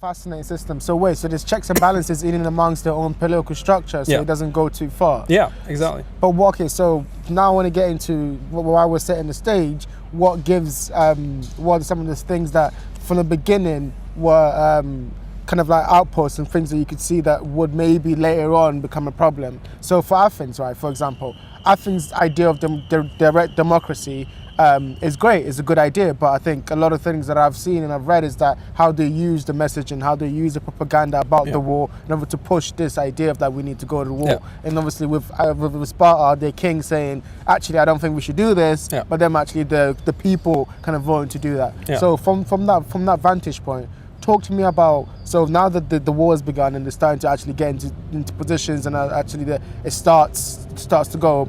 Fascinating system. So wait, so there's checks and balances in and amongst their own political structure, so it doesn't go too far. Yeah, exactly. But okay, so now I want to get into why we're setting the stage. What gives, what are some of the things that from the beginning were kind of like outposts and things that you could see that would maybe later on become a problem. So for Athens, right, for example, Athens' idea of direct democracy is great, it's a good idea, but I think a lot of things that I've seen and I've read is that how they use the message and how they use the propaganda about the war in order to push this idea of that we need to go to war. Yeah. And obviously with Sparta, their king saying, actually, I don't think we should do this, but then actually the people kind of voting to do that. Yeah. So from that vantage point, talk to me about, so now that the war has begun and they're starting to actually get into positions and actually it starts to go,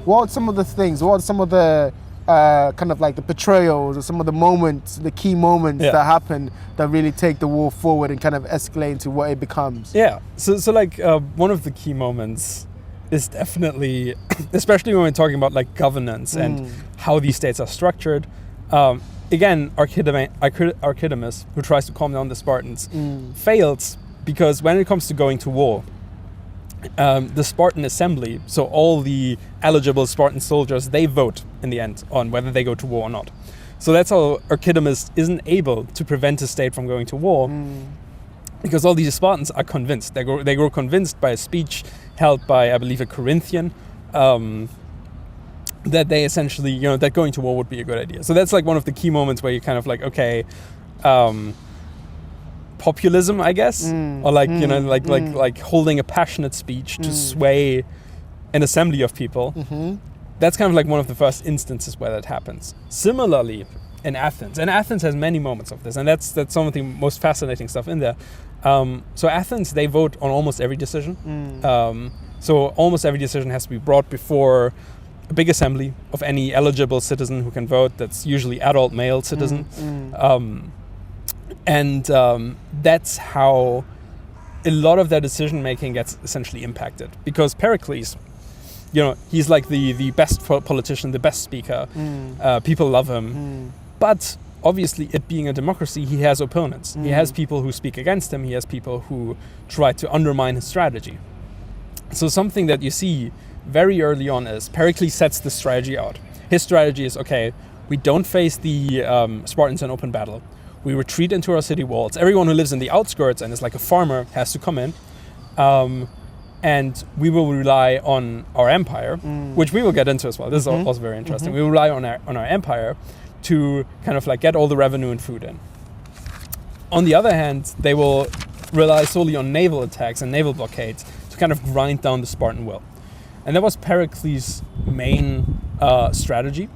what are some of the things, what are some of the kind of like the betrayals or some of the moments, the key moments that happen that really take the war forward and kind of escalate into what it becomes? Yeah, so like one of the key moments is definitely, especially when we're talking about like governance and how these states are structured. Again, Archidamus, who tries to calm down the Spartans, fails because when it comes to going to war, the Spartan assembly, so all the eligible Spartan soldiers, they vote in the end on whether they go to war or not. So that's how Archidamus isn't able to prevent the state from going to war, because all these Spartans are convinced. They grow convinced by a speech held by, I believe, a Corinthian, that they essentially, that going to war would be a good idea. So that's like one of the key moments where you're kind of like, okay, populism, I guess, or like like holding a passionate speech to sway an assembly of people. That's kind of like one of the first instances where that happens. Similarly, in Athens, and Athens has many moments of this, and that's some of the most fascinating stuff in there. So Athens, they vote on almost every decision. So almost every decision has to be brought before a big assembly of any eligible citizen who can vote. That's usually adult male citizen. And that's how a lot of their decision making gets essentially impacted, because Pericles, he's like the best politician, the best speaker. People love him. But obviously, it being a democracy, he has opponents. He has people who speak against him. He has people who try to undermine his strategy. So something that you see very early on is Pericles sets the strategy out. His strategy is, okay, we don't face the Spartans in open battle. We retreat into our city walls. Everyone who lives in the outskirts and is like a farmer has to come in. And we will rely on our empire, which we will get into as well. This is also very interesting. We will rely on our empire to kind of like get all the revenue and food in. On the other hand, they will rely solely on naval attacks and naval blockades to kind of grind down the Spartan will. And that was Pericles' main strategy.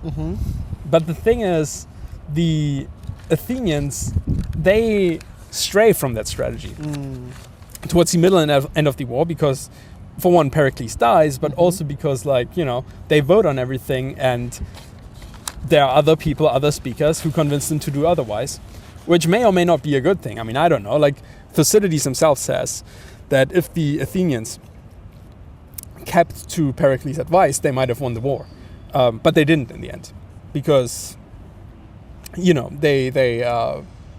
But the thing is, the Athenians, they stray from that strategy towards the middle and end of the war, because for one, Pericles dies, but also because they vote on everything and there are other people, other speakers who convince them to do otherwise, which may or may not be a good thing. I mean, I don't know. Like Thucydides himself says that if the Athenians kept to Pericles' advice, they might have won the war. But they didn't in the end, because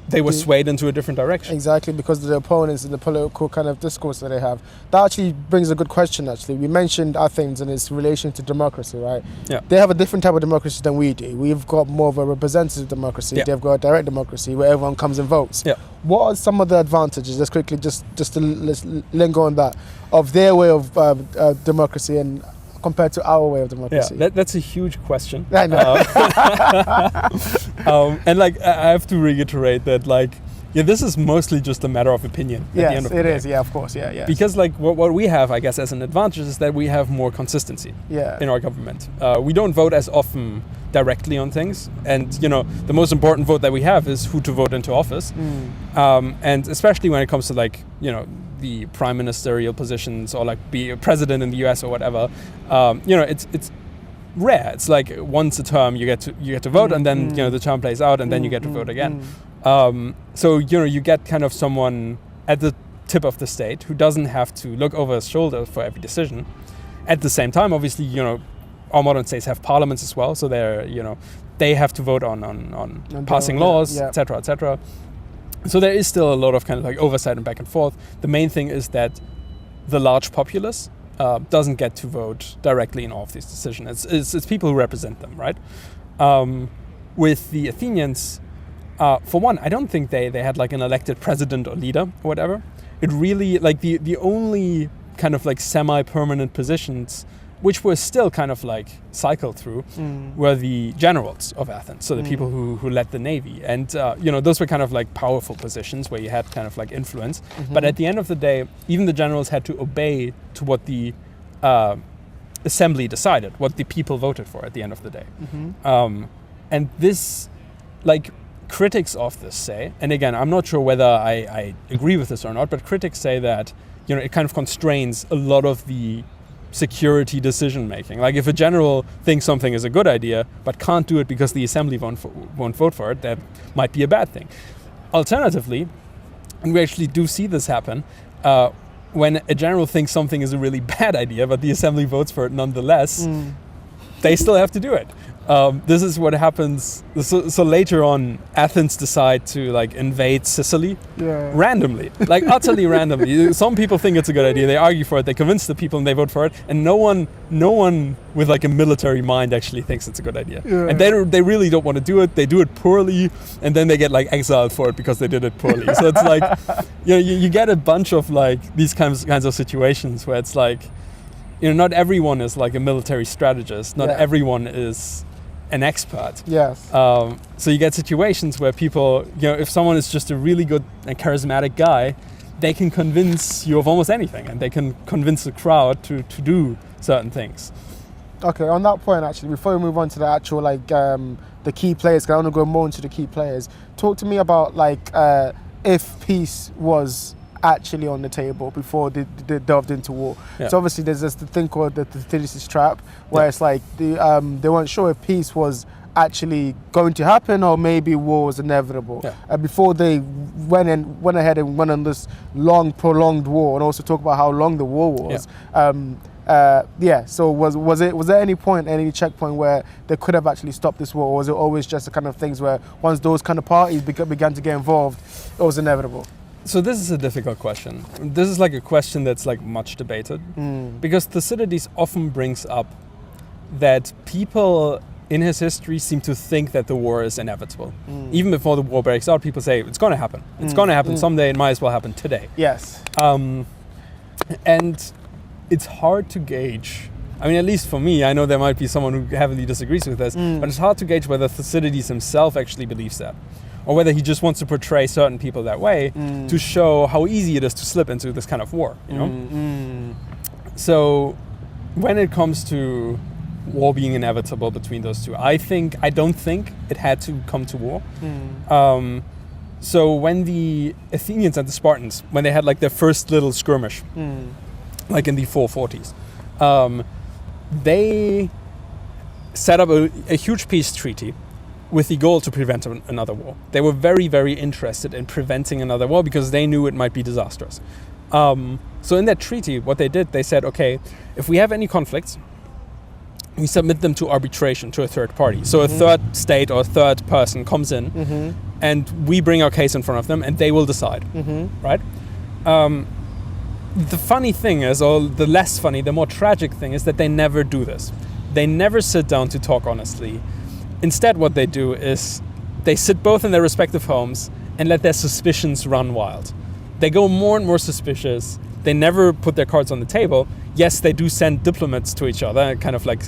they were swayed into a different direction. Exactly, because of the opponents and the political kind of discourse that they have. That actually brings a good question, actually. We mentioned Athens and its relation to democracy, right? Yeah. They have a different type of democracy than we do. We've got more of a representative democracy. Yeah. They've got a direct democracy where everyone comes and votes. Yeah. What are some of the advantages, let's quickly just to linger on that, of their way of democracy and compared to our way of democracy? Yeah, that's a huge question. I know. And I have to reiterate that this is mostly just a matter of opinion. At the end of the day. Is. Yeah, of course. Yeah. Because what we have, I guess, as an advantage is that we have more consistency in our government. We don't vote as often directly on things, and the most important vote that we have is who to vote into office. And especially when it comes to the prime ministerial positions, or be a president in the US or whatever, it's rare. It's like once a term you get to vote, and then the term plays out, and then you get to vote again. So you get kind of someone at the tip of the state who doesn't have to look over his shoulder for every decision. At the same time, obviously, our modern states have parliaments as well, so they have to vote on passing laws, etc., etc. So there is still a lot of kind of like oversight and back and forth. The main thing is that the large populace doesn't get to vote directly in all of these decisions. It's people who represent them, right? With the Athenians, for one, I don't think they had like an elected president or leader or whatever. It really, like the only kind of like semi-permanent positions which were still kind of like cycled through were the generals of Athens, so the people who led the navy. And those were kind of like powerful positions where you had kind of like influence. But at the end of the day, even the generals had to obey to what the assembly decided, what the people voted for at the end of the day. And this, like, critics of this say, and again, I'm not sure whether I agree with this or not, but critics say that, it kind of constrains a lot of the security decision making. Like, if a general thinks something is a good idea but can't do it because the assembly won't vote for it, that might be a bad thing. Alternatively, and we actually do see this happen, when a general thinks something is a really bad idea but the assembly votes for it nonetheless, they still have to do it. This is what happens. So later on, Athens decide to like invade Sicily randomly, like utterly randomly. Some people think it's a good idea. They argue for it. They convince the people and they vote for it. And no one with like a military mind actually thinks it's a good idea. Yeah. And they really don't want to do it. They do it poorly, and then they get like exiled for it because they did it poorly. So it's like, you get a bunch of like these kinds of situations where it's like, not everyone is like a military strategist. Not everyone is an expert. Yes. So you get situations where people, if someone is just a really good and charismatic guy, they can convince you of almost anything, and they can convince the crowd to do certain things. Okay, on that point, actually, before we move on to the actual like the key players, because I want to go more into the key players. Talk to me about like if peace was actually on the table before they delved into war. Yeah. So obviously there's this thing called the Thucydides trap, where it's like they weren't sure if peace was actually going to happen or maybe war was inevitable. Before they went ahead and went on this long prolonged war, and also talk about how long the war was. So was there any point, any checkpoint where they could have actually stopped this war, or was it always just the kind of things where once those kind of parties began to get involved, it was inevitable? So this is a difficult question. This is like a question that's like much debated, because Thucydides often brings up that people in his history seem to think that the war is inevitable. Even before the war breaks out, people say it's going to happen. It's going to happen someday. It might as well happen today. Yes. And it's hard to gauge. I mean, at least for me, I know there might be someone who heavily disagrees with this, but it's hard to gauge whether Thucydides himself actually believes that, or whether he just wants to portray certain people that way to show how easy it is to slip into this kind of war, So when it comes to war being inevitable between those two, I don't think it had to come to war. So when the Athenians and the Spartans, when they had like their first little skirmish, like in the 440s, they set up a huge peace treaty with the goal to prevent another war. They were very, very interested in preventing another war because they knew it might be disastrous. So in that treaty, what they did, they said, okay, if we have any conflicts, we submit them to arbitration, to a third party. So a third state or a third person comes in and we bring our case in front of them and they will decide, right? The funny thing is, or the less funny, the more tragic thing is that they never do this. They never sit down to talk honestly. Instead, what they do is they sit both in their respective homes and let their suspicions run wild. They go more and more suspicious. They never put their cards on the table. Yes, they do send diplomats to each other and kind of like,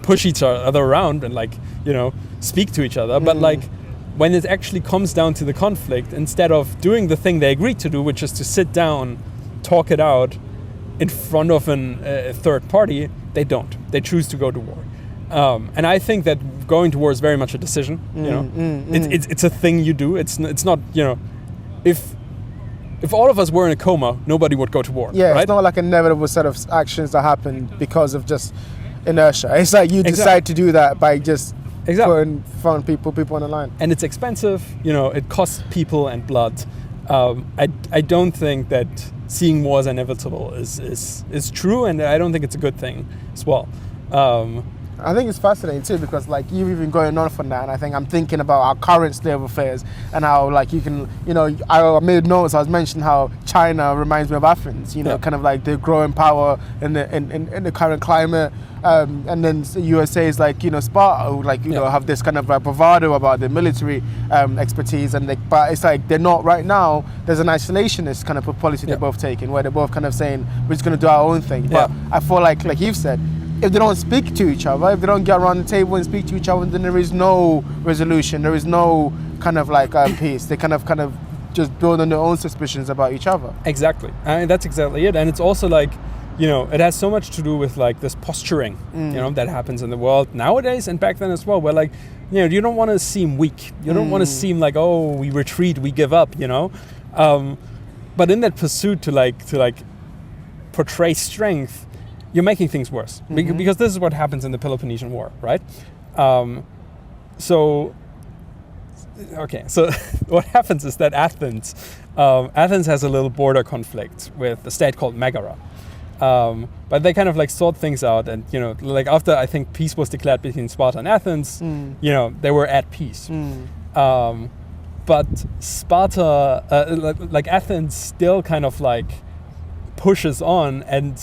push each other around and like, speak to each other. But like when it actually comes down to the conflict, instead of doing the thing they agreed to do, which is to sit down, talk it out in front of a third party, they don't. They choose to go to war. And I think that going to war is very much a decision. It's a thing you do. It's not. If all of us were in a coma, nobody would go to war. Yeah, right? It's not like an inevitable set of actions that happen because of just inertia. It's like you decide to do that by just putting people on the line. And it's expensive. It costs people and blood. I don't think that seeing war as inevitable is true, and I don't think it's a good thing as well. I think it's fascinating too because like you've even going on from that, and I think I'm thinking about our current state of affairs and how like you can, I made notes. I was mentioning how China reminds me of Athens. Kind of like the growing power in the current climate, and then the USA is like Sparta, who like have this kind of like bravado about the military expertise, and but it's like they're not right now. There's an isolationist kind of policy they're both taking, where they're both kind of saying we're just going to do our own thing. But I feel like you've said, if they don't speak to each other, if they don't get around the table and speak to each other, then there is no resolution. There is no kind of like peace. They kind of just build on their own suspicions about each other. Exactly. I mean, that's exactly it. And it's also like, it has so much to do with like this posturing, that happens in the world nowadays and back then as well, where like, you don't want to seem weak. You don't want to seem like, oh, we retreat, we give up, But in that pursuit to portray strength, you're making things worse, because this is what happens in the Peloponnesian War, right? So what happens is that Athens has a little border conflict with a state called Megara, but they kind of like sort things out, and like after I think peace was declared between Sparta and Athens, they were at peace. But Sparta, like Athens, still kind of like pushes on and.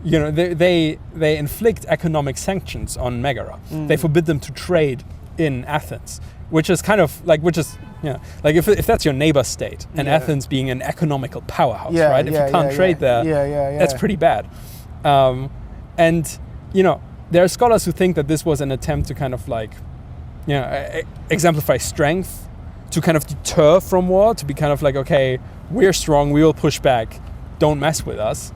They inflict economic sanctions on Megara. They forbid them to trade in Athens, which is kind of like, like if that's your neighbor state, and Athens being an economical powerhouse, right? If you can't trade there, that's pretty bad. And there are scholars who think that this was an attempt to kind of like, exemplify strength, to kind of deter from war, to be kind of like, okay, we're strong, we will push back, don't mess with us.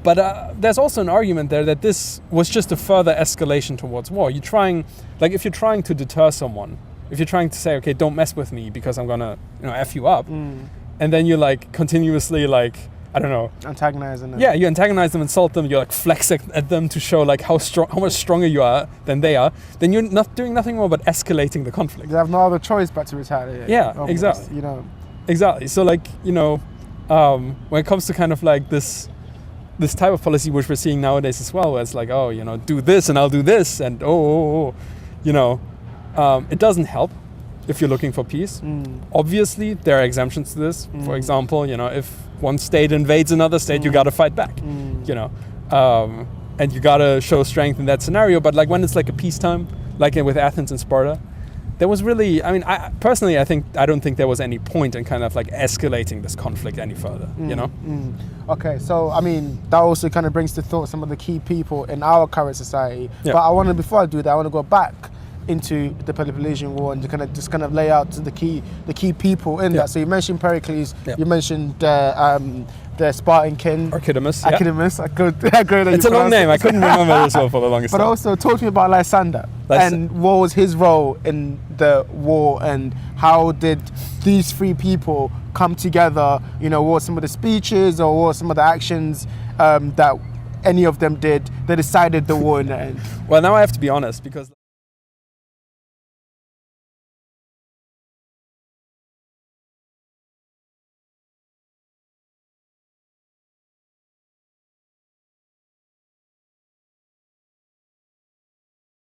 But there's also an argument there that this was just a further escalation towards war. If you're trying to deter someone, if you're trying to say, okay, don't mess with me because I'm gonna, F you up, and then you like continuously like, I don't know, antagonizing them. Yeah, you antagonize them, insult them, you like flex at them to show like how much stronger you are than they are. Then you're not doing nothing more but escalating the conflict. You have no other choice but to retaliate. Yeah, almost, exactly. Exactly. So like when it comes to kind of like this type of policy which we're seeing nowadays as well, where it's like, oh, do this and I'll do this, and it doesn't help if you're looking for peace. Obviously, there are exemptions to this. For example, if one state invades another state, you got to fight back, and you got to show strength in that scenario. But like when it's like a peacetime, like with Athens and Sparta, there was really, I mean, I don't think there was any point in kind of like escalating this conflict any further, Okay, so I mean, that also kind of brings to thought some of the key people in our current society. Yeah. But before I do that, I want to go back into the Peloponnesian War and just kind of lay out the key people in that. So you mentioned Pericles, you mentioned the Spartan king Archidamus. It's a long name. I couldn't remember this one for the longest time. But also talk to me about Lysander and what was his role in the war, and how did these three people come together? What were some of the speeches or what were some of the actions that any of them did that decided the war in the end? Well, now I have to be honest, because